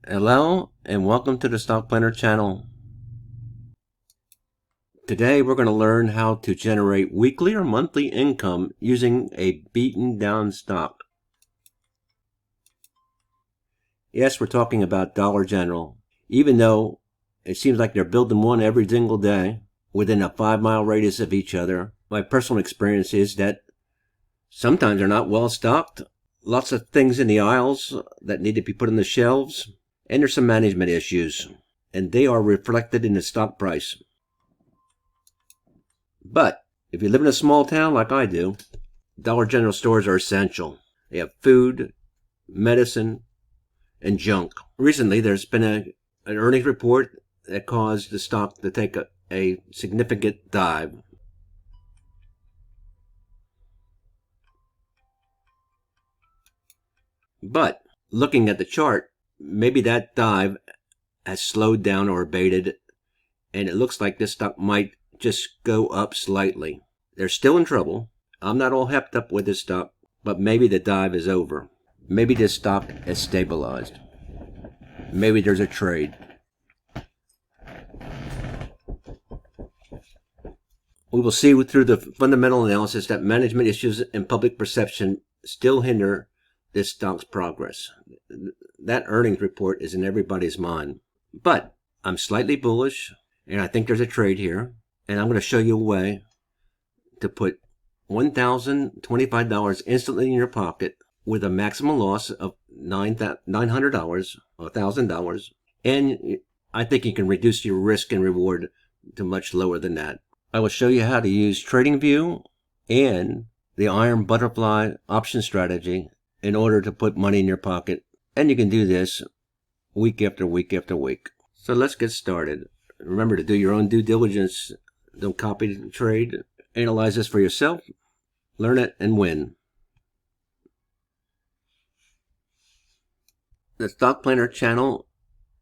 Hello and welcome to the Stock Planner channel. Today we're going to learn how to generate weekly or monthly income using a beaten down stock. Yes, we're talking about Dollar General. Even though it seems like they're building one every single day within a 5-mile radius of each other, my personal experience is that sometimes they're not well stocked. Lots of things in the aisles that need to be put on the shelves. And there's some management issues, and they are reflected in the stock price. But if you live in a small town like I do, Dollar General stores are essential. They have food, medicine, and junk. Recently, there's been an earnings report that caused the stock to take a significant dive. But looking at the chart, maybe that dive has slowed down or abated, and it looks like this stock might just go up slightly. They're still in trouble. I'm not all hepped up with this stock, but maybe the dive is over. Maybe this stock is stabilized. Maybe there's a trade. We will see through the fundamental analysis that management issues and public perception still hinder this stock's progress. That earnings report is in everybody's mind. But I'm slightly bullish, and I think there's a trade here. And I'm going to show you a way to put $1,025 instantly in your pocket with a maximum loss of $900 or $1,000. And I think you can reduce your risk and reward to much lower than that. I will show you how to use Tradingview and the Iron Butterfly option strategy in order to put money in your pocket. And you can do this week after week after week. So let's get started. Remember to do your own due diligence. Don't copy the trade. Analyze this for yourself. Learn it and win. The Stock Planner channel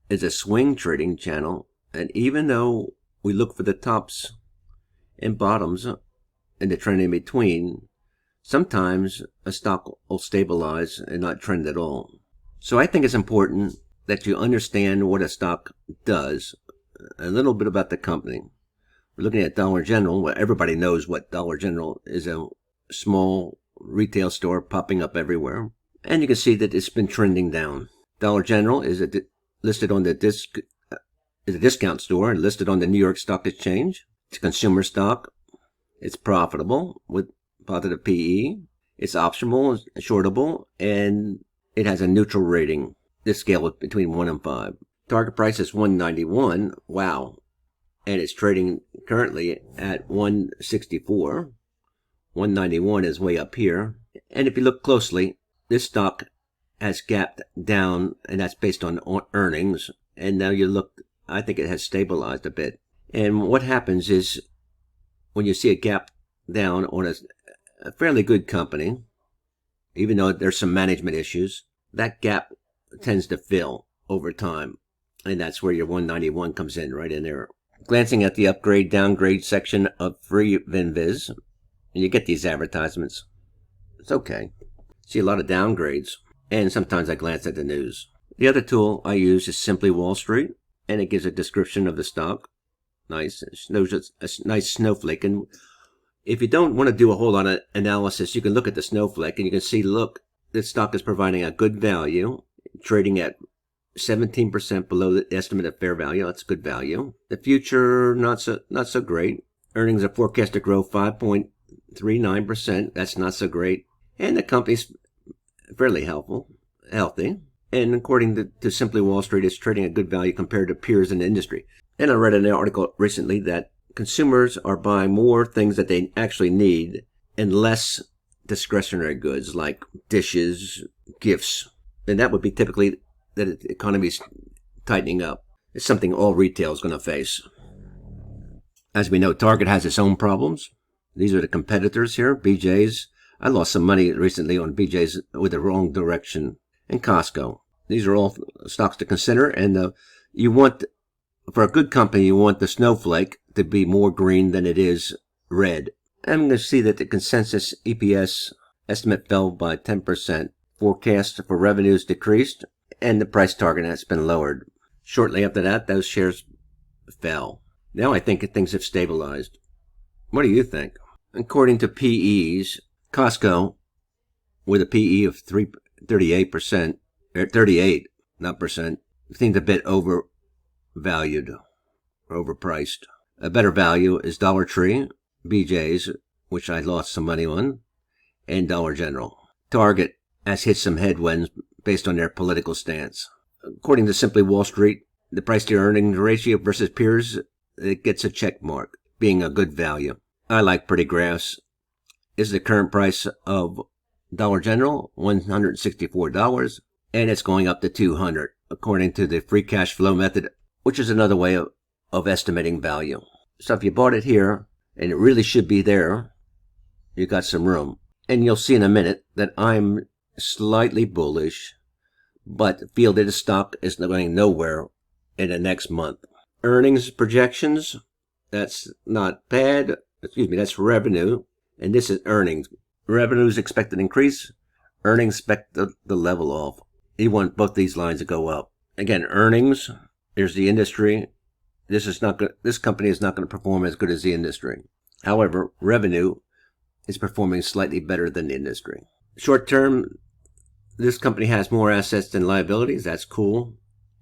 is a swing trading channel. And even though we look for the tops and bottoms and the trend in between, sometimes a stock will stabilize and not trend at all. So I think it's important that you understand what a stock does, a little bit about the company. We're looking at Dollar General. Well, everybody knows what Dollar General is, a small retail store popping up everywhere. And you can see that it's been trending down. Dollar General is listed on the is a discount store and listed on the New York Stock Exchange. It's a consumer stock. It's profitable with positive PE. It's optional, shortable, and it has a neutral rating. This scale is between 1 and 5. Target price is $191. Wow. And it's trading currently at $164. $191 is way up here. And if you look closely, this stock has gapped down, and that's based on earnings. And now you look, I think it has stabilized a bit. And what happens is when you see a gap down on a fairly good company, even though there's some management issues, that gap tends to fill over time. And that's where your 191 comes in, right in there. Glancing at the upgrade downgrade section of free VinViz, and you get these advertisements. It's okay. See a lot of downgrades, and sometimes I glance at the news. The other tool I use is Simply Wall Street, and it gives a description of the stock. Nice. It shows a nice snowflake. And if you don't want to do a whole lot of analysis, you can look at the snowflake and you can see, look, this stock is providing a good value, trading at 17% below the estimate of fair value. That's good value. The future, not so great. Earnings are forecast to grow 5.39%. That's not so great. And the company's fairly healthy. And according to Simply Wall Street, it's trading at good value compared to peers in the industry. And I read an article recently that consumers are buying more things that they actually need and less discretionary goods like dishes, gifts. And that would be typically that the economy is tightening up. It's something all retail is going to face. As we know, Target has its own problems. These are the competitors here, BJ's. I lost some money recently on BJ's with the wrong direction. And Costco. These are all stocks to consider. And you want, for a good company, you want the snowflake to be more green than it is red. I'm going to see that the consensus EPS estimate fell by 10%. Forecast for revenues decreased. and the price target has been lowered. Shortly after that, those shares fell. Now I think things have stabilized. What do you think? According to PEs, Costco, with a PE of 38%, or 38, not percent, seems a bit overvalued, overpriced. A better value is Dollar Tree, BJ's, which I lost some money on, and Dollar General. Target has hit some headwinds based on their political stance. According to Simply Wall Street, the price to earnings ratio versus peers, it gets a check mark, being a good value. I like pretty graphs. This is the current price of Dollar General, $164, and it's going up to $200, according to the free cash flow method, which is another way of estimating value. So if you bought it here, and it really should be there, you got some room. And you'll see in a minute that I'm slightly bullish, but feel that the stock is going nowhere in the next month. Earnings projections, that's not bad. Excuse me, that's revenue. And this is earnings. Revenue is expected to increase. Earnings expected to level off. You want both these lines to go up. Again, earnings, there's the industry. This company is not going to perform as good as the industry. However, revenue is performing slightly better than the industry. Short term, this company has more assets than liabilities. That's cool.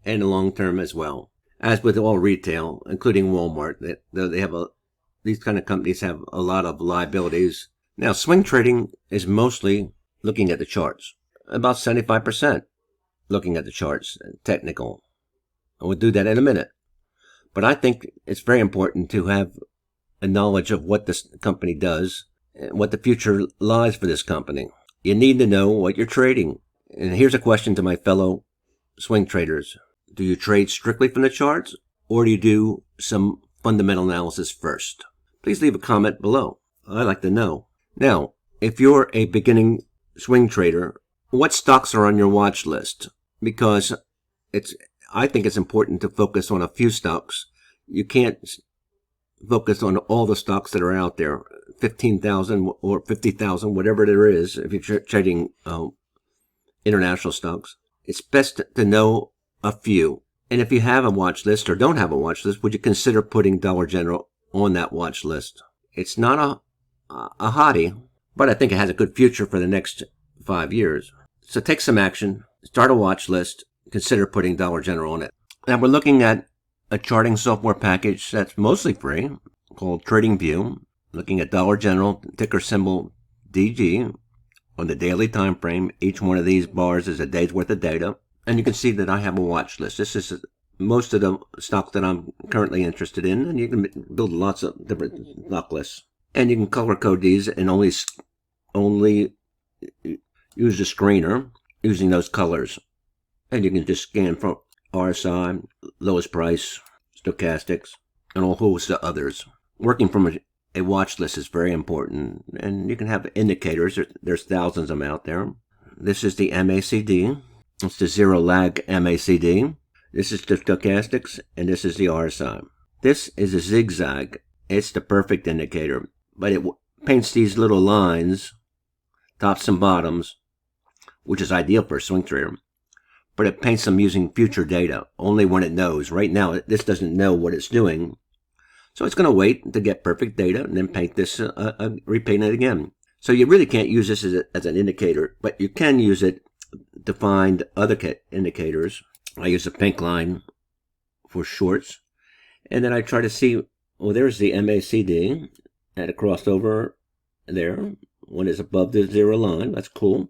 And long term as well. As with all retail, including Walmart, these kind of companies have a lot of liabilities. Now, swing trading is mostly looking at the charts. About 75% looking at the charts, technical. And we'll do that in a minute. But I think it's very important to have a knowledge of what this company does and what the future lies for this company. You need to know what you're trading. And here's a question to my fellow swing traders. Do you trade strictly from the charts, or do you do some fundamental analysis first? Please leave a comment below. I'd like to know. Now, if you're a beginning swing trader, what stocks are on your watch list? Because I think it's important to focus on a few stocks. You can't focus on all the stocks that are out there, 15,000 or 50,000, whatever there is, if you're trading international stocks. It's best to know a few. And if you have a watch list or don't have a watch list, would you consider putting Dollar General on that watch list? It's not a hottie, but I think it has a good future for the next 5 years. So take some action, start a watch list, consider putting Dollar General on it. Now we're looking at a charting software package that's mostly free called Tradingview, looking at Dollar General, ticker symbol DG, on the daily time frame. Each one of these bars is a day's worth of data. And you can see that I have a watch list. This is most of the stocks that I'm currently interested in. And you can build lots of different stock lists. And you can color code these and only use the screener using those colors. And you can just scan for RSI, lowest price, stochastics, and a whole host of others. Working from a watch list is very important. And you can have indicators. There's thousands of them out there. This is the MACD. It's the zero lag MACD. This is the stochastics, and this is the RSI. This is a zigzag. It's the perfect indicator, but it paints these little lines, tops and bottoms, which is ideal for a swing trader. But it paints them using future data, only when it knows. Right now, this doesn't know what it's doing. So it's going to wait to get perfect data and then paint this, repaint it again. So you really can't use this as an indicator, but you can use it to find other indicators. I use a pink line for shorts. And then I try to see, well, there's the MACD at a crossover there. One is above the zero line. That's cool.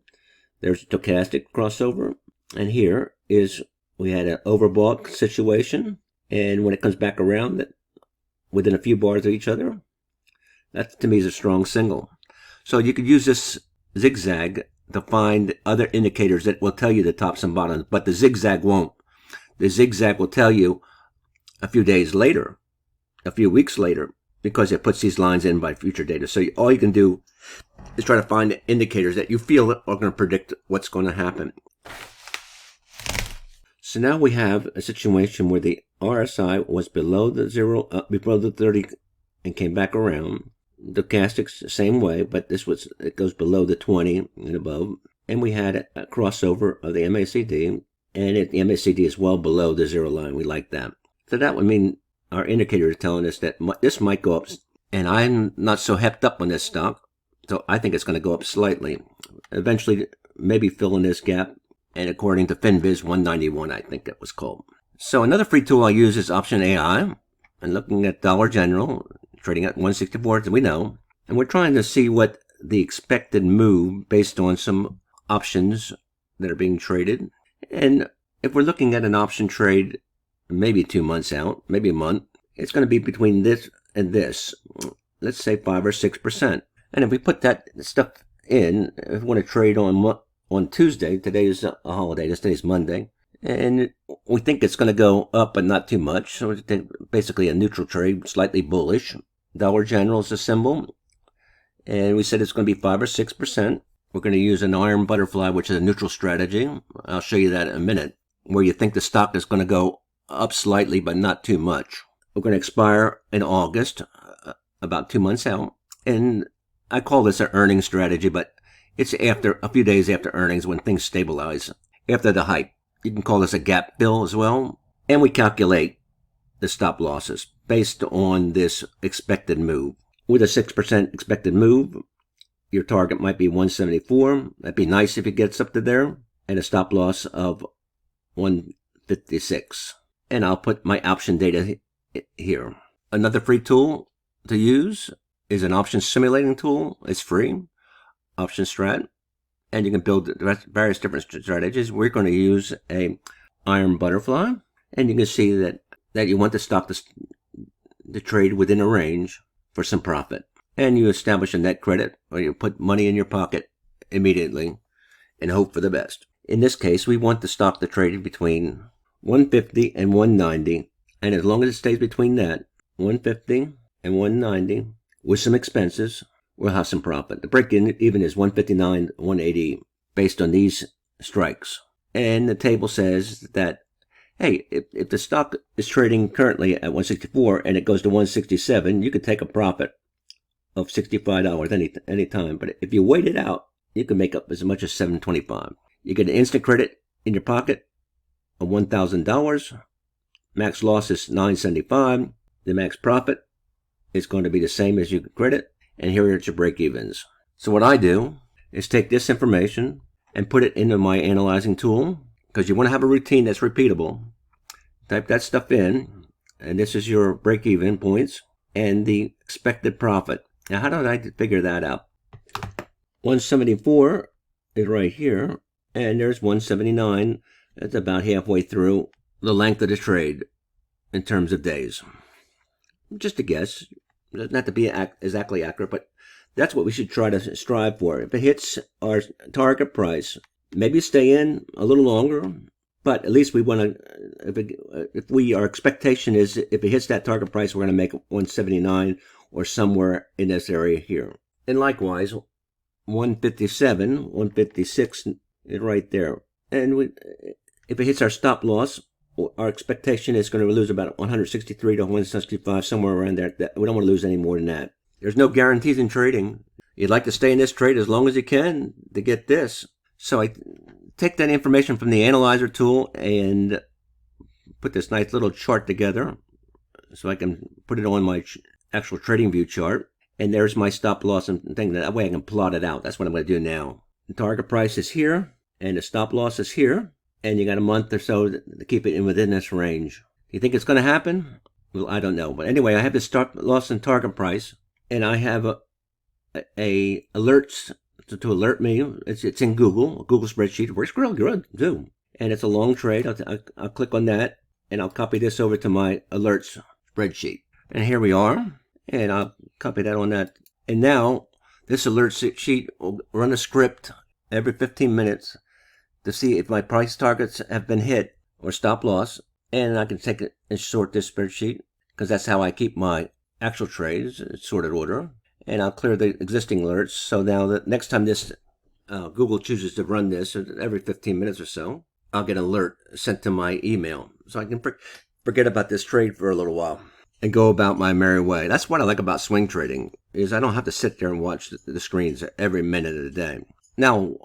There's stochastic crossover. And here is, we had an overbought situation. And when it comes back around, within a few bars of each other, that to me is a strong signal. So you could use this zigzag to find other indicators that will tell you the tops and bottoms, but the zigzag won't. The zigzag will tell you a few days later, a few weeks later, because it puts these lines in by future data. So all you can do is try to find indicators that you feel are going to predict what's going to happen. So now we have a situation where the RSI was below the below the 30 and came back around. The stochastics the same way, but it goes below the 20 and above. And we had a crossover of the MACD and the MACD is well below the zero line. We like that. So that would mean our indicator is telling us that this might go up, and I'm not so hepped up on this stock, so I think it's going to go up slightly. Eventually, maybe fill in this gap, and according to FinViz 191, I think that was called. So another free tool I use is Option AI, and looking at Dollar General, trading at 164, as we know, and we're trying to see what the expected move based on some options that are being traded. And if we're looking at an option trade, maybe 2 months out, maybe a month, it's going to be between this and this. Let's say 5 or 6%. And if we put that stuff in, if we want to trade on Tuesday, today is a holiday, today's Monday, and we think it's going to go up, but not too much. So it's basically a neutral trade, slightly bullish. Dollar General is a symbol, and we said it's going to be 5 or 6%. We're going to use an iron butterfly, which is a neutral strategy. I'll show you that in a minute, where you think the stock is going to go up slightly, but not too much. We're going to expire in August, about 2 months out. And I call this an earnings strategy, but it's after a few days after earnings when things stabilize, after the hype. You can call this a gap fill as well. And we calculate the stop losses based on this expected move. With a 6% expected move, your target might be 174. That'd be nice if it gets up to there. And a stop loss of 156. And I'll put my option data here. Another free tool to use is an option simulating tool. It's free. Optionstrat. And you can build various different strategies. We're going to use a iron butterfly. And you can see that you want the stock to trade within a range for some profit. And you establish a net credit, or you put money in your pocket immediately and hope for the best. In this case, we want the stock to trade between 150 and 190. And as long as it stays between that, 150 and 190, with some expenses, we'll have some profit. The break even is 159, 180 based on these strikes. And the table says that, hey, if the stock is trading currently at 164 and it goes to 167, you could take a profit of $65 any time. But if you wait it out, you can make up as much as $725. You get an instant credit in your pocket of $1,000. Max loss is $975. The max profit is going to be the same as your credit. And here are your break evens. So what I do is take this information and put it into my analyzing tool, because you want to have a routine that's repeatable. Type that stuff in, and this is your break even points and the expected profit. Now, how did I figure that out? 174 is right here, and there's 179. That's about halfway through the length of the trade in terms of days. Just a guess. Not to be exactly accurate, but that's what we should try to strive for. If it hits our target price, maybe stay in a little longer, but at least we want to, our expectation is if it hits that target price, we're going to make 179 or somewhere in this area here. And likewise, 157, 156 is right there. And if it hits our stop loss, our expectation is going to lose about 163 to 165, somewhere around there. We don't want to lose any more than that. There's no guarantees in trading. You'd like to stay in this trade as long as you can to get this. So I take that information from the analyzer tool and put this nice little chart together so I can put it on my actual Tradingview chart. And there's my stop loss and thing. That way I can plot it out. That's what I'm going to do now. The target price is here and the stop loss is here. And you got a month or so to keep it within this range. You think it's going to happen? Well, I don't know. But anyway, I have the stop loss and target price, and I have a alerts to alert me. It's in Google spreadsheet. It works real good too. And it's a long trade. I'll click on that, and I'll copy this over to my alerts spreadsheet. And here we are. And I'll copy that on that. And now this alert sheet will run a script every 15 minutes. To see if my price targets have been hit or stop loss, and I can take it and sort this spreadsheet, because that's how I keep my actual trades in sorted order. And I'll clear the existing alerts. So now the next time this Google chooses to run this every 15 minutes or so, I'll get an alert sent to my email, so I can forget about this trade for a little while and go about my merry way. That's what I like about swing trading, is I don't have to sit there and watch the screens every minute of the day. Now,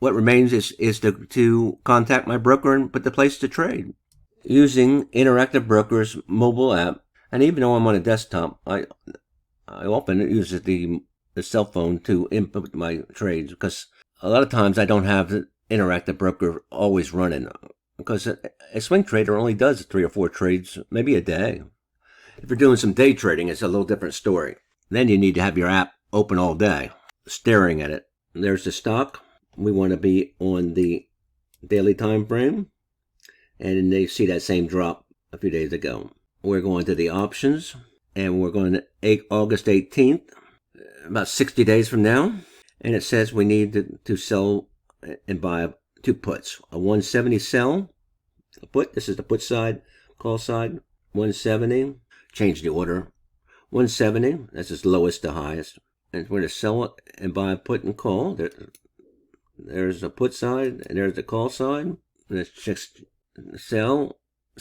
what remains is to contact my broker and put the place to trade using Interactive Broker's mobile app. And even though I'm on a desktop, I often use the cell phone to input my trades, because a lot of times I don't have the Interactive Broker always running, because a swing trader only does 3 or 4 trades, maybe a day. If you're doing some day trading, it's a little different story. Then you need to have your app open all day, staring at it. There's the stock. We want to be on the daily time frame, and they see that same drop a few days ago. We're going to the options, and we're going to August 18th, about 60 days from now, and it says we need to sell and buy 2 puts. A 170 sell, a put. This is the put side, call side. 170. Change the order. 170. That's as lowest to highest. And we're going to sell it and buy a put and call. There's the put side, and there's the call side. Let's just sell,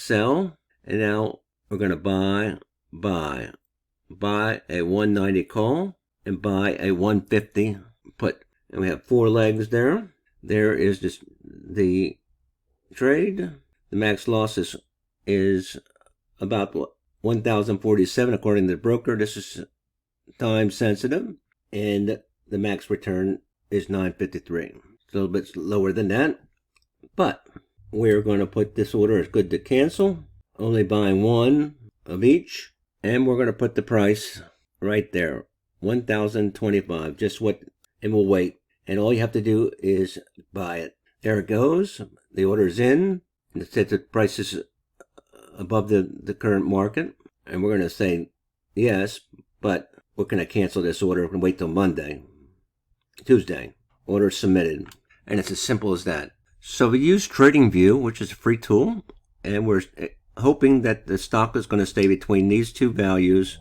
and now we're going to buy a 190 call and buy a 150 put. And we have 4 legs there. There is the trade. The max loss is about 1,047 according to the broker. This is time sensitive, and the max return is 953. It's a little bit lower than that, but we're going to put this order as good to cancel, only buying 1 of each, and we're going to put the price right there, 1,025, just what, and we'll wait. And all you have to do is buy it. There it goes. The order is in, and it says the price is above the current market, and we're going to say yes, but we're going to cancel this order and wait till Tuesday. Order submitted. And it's as simple as that. So we use Tradingview, which is a free tool, and we're hoping that the stock is going to stay between these 2 values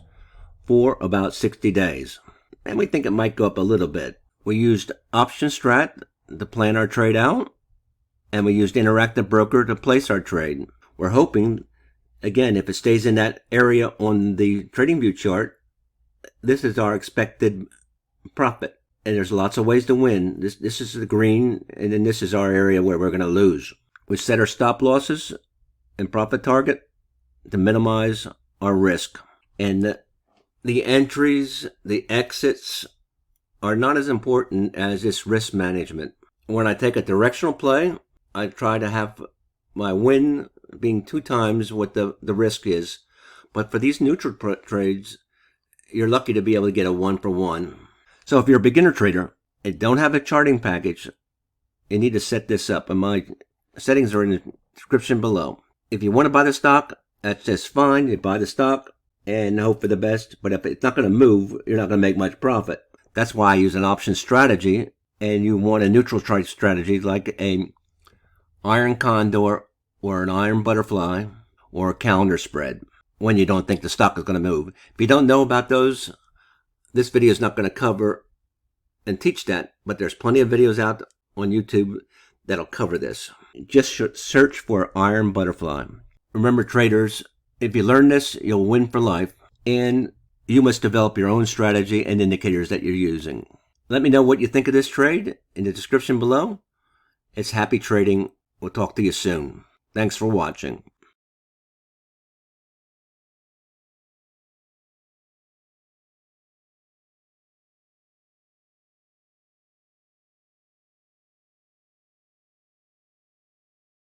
for about 60 days. And we think it might go up a little bit. We used Optionstrat to plan our trade out, and we used Interactive Broker to place our trade. We're hoping, again, if it stays in that area on the Tradingview chart, this is our expected profit. And there's lots of ways to win. This is the green, and then this is our area where we're going to lose. We set our stop losses and profit target to minimize our risk. And the entries, the exits are not as important as this risk management. When I take a directional play, I try to have my win being 2 times what the risk is. But for these neutral trades, you're lucky to be able to get a 1-for-1. So if you're a beginner trader and don't have a charting package, you need to set this up. And my settings are in the description below. If you want to buy the stock, that's just fine. You buy the stock and hope for the best. But if it's not going to move, you're not going to make much profit. That's why I use an option strategy. And you want a neutral trade strategy like a iron condor or an iron butterfly or a calendar spread when you don't think the stock is going to move. If you don't know about those, this video is not going to cover and teach that, but there's plenty of videos out on YouTube that'll cover this. Just search for iron butterfly. Remember, traders, if you learn this, you'll win for life, and you must develop your own strategy and indicators that you're using. Let me know what you think of this trade in the description below. It's happy trading. We'll talk to you soon. Thanks for watching.